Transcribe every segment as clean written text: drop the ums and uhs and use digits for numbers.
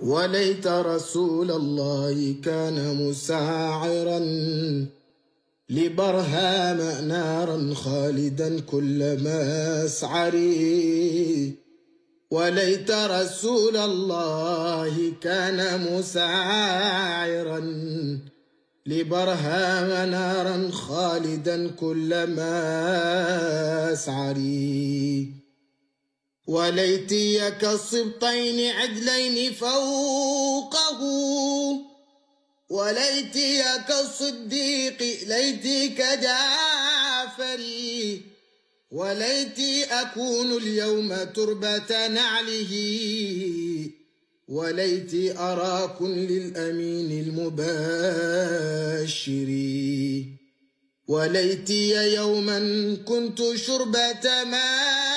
وليت رسول الله كان مساعرا لبرهام نارا خالدا كل مسعري. وليت رسول الله كان مساعرا لبرهام نارا خالدا كل مسعري. وليتي كالسبطين عدلين فوقه، وليتي كالصديق ليتي كجعفري. وليتي أكون اليوم تربة نعله، وليتي أراكن للأمين المباشر. وليتي يوما كنت شربة مائه،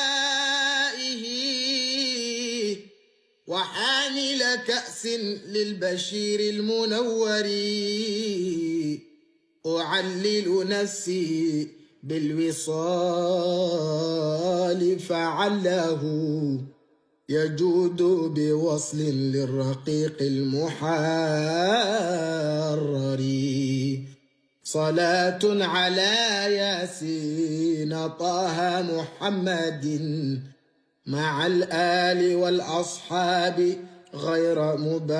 وحامل كأس للبشير المنور. أعلل نفسي بالوصال فعله يجود بوصل للرقيق المحرر. صلاة على ياسين طه محمد مع الآل والأصحاب غير مبتر.